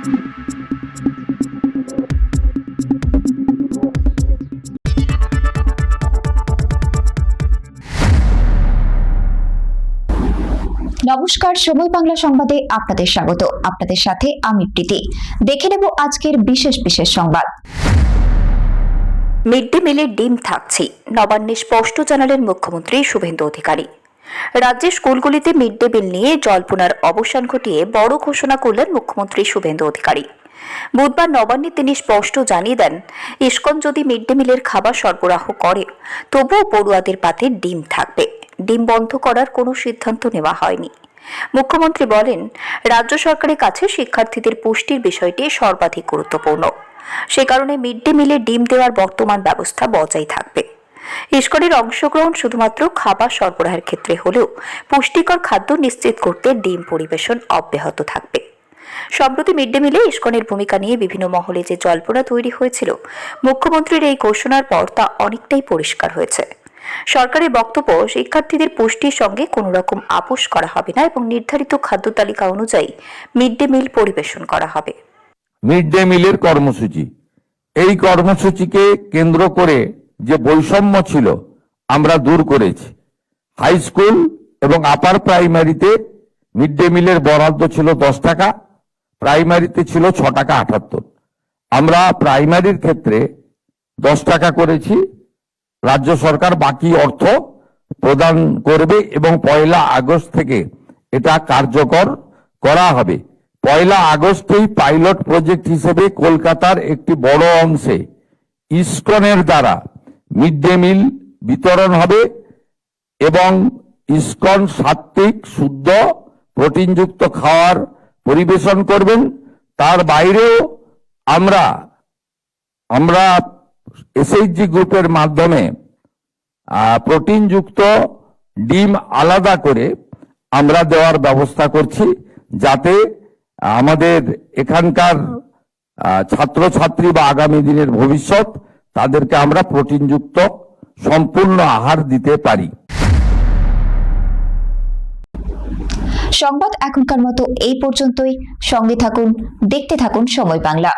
নমস্কার, সময় বাংলা সংবাদে আপনাদের স্বাগত। আপনাদের সাথে আমি প্রীতি। দেখে নেব আজকের বিশেষ বিশেষ সংবাদ। মিড ডে মিলে ডিম থাকছে, নবান্নে স্পষ্ট জানালেন মুখ্যমন্ত্রী শুভেন্দু অধিকারী। রাজ্যের স্কুলগুলিতে মিড ডে মিল নিয়ে জল্পনার অবসান ঘটিয়ে বড় ঘোষণা করলেন মুখ্যমন্ত্রী শুভেন্দু অধিকারী। বুধবার নবান্নে তিনি স্পষ্ট জানিয়ে দেন, ইসকন যদি মিড ডে মিলের খাবার সরবরাহ করে তবুও পড়ুয়াদের পাতে ডিম থাকবে। ডিম বন্ধ করার কোনো সিদ্ধান্ত নেওয়া হয়নি। মুখ্যমন্ত্রী বলেন, রাজ্য সরকারের কাছে শিক্ষার্থীদের পুষ্টির বিষয়টি সর্বাধিক গুরুত্বপূর্ণ। সে কারণে মিড ডে মিলে ডিম দেওয়ার বর্তমান ব্যবস্থা বজায় থাকবে। ইসকনের অংশগ্রহণ শুধুমাত্র খাবার সরবরাহের ক্ষেত্রে হলেও পুষ্টিকর খাদ্য নিশ্চিত করতে ডিম পরিবেশন অব্যাহত থাকবে। সম্প্রতি মিড ডে মিলে ইসকনের ভূমিকা নিয়ে বিভিন্ন মহলে যে জল্পনা তৈরি হয়েছিল, মুখ্যমন্ত্রীর এই ঘোষণার পর তা অনেকটাই পরিষ্কার হয়েছে। সরকারের বক্তব্য, শিক্ষার্থীদের পুষ্টির সঙ্গে কোনো রকম আপোষ করা হবে না এবং নির্ধারিত খাদ্য তালিকা অনুযায়ী মিড ডে মিল পরিবেশন করা হবে। মিড ডে মিলের কর্মসূচি, এই কর্মসূচিকে কেন্দ্র করে যে বৈষম্য ছিল আমরা দূর করেছি। হাই স্কুল এবং আপার প্রাইমারিতে মিড ডে মিলের বরাদ্দ ছিল 10 টাকা, প্রাইমারিতে ছিল 6 টাকা 78। আমরা প্রাইমারির ক্ষেত্রে 10 টাকা করেছি। রাজ্য সরকার বাকি অর্থ প্রদান করবে এবং 1 আগস্ট থেকে এটা কার্যকর করা হবে। 1 আগস্টেই পাইলট প্রজেক্ট হিসেবে কলকাতার একটি বড় অংশে ইসকনের দ্বারা মিড ডে মিল বিতরণ হবে এবং ইসকন সাত্ত্বিক, শুদ্ধ, প্রোটিনযুক্ত খাবার পরিবেশন করবেন। তার বাইরেও আমরা এসএইচজি গ্রুপের মাধ্যমে প্রোটিনযুক্ত ডিম আলাদা করে আমরা দেওয়ার ব্যবস্থা করছি, যাতে আমাদের এখানকার ছাত্রছাত্রী বা আগামী দিনের ভবিষ্যৎ তাদেরকে আমরা প্রোটিনযুক্ত সম্পূর্ণ আহার দিতে পারি। সংবাদ এখনকার মতো এই পর্যন্তই। সঙ্গে থাকুন, দেখতে থাকুন সময় বাংলা।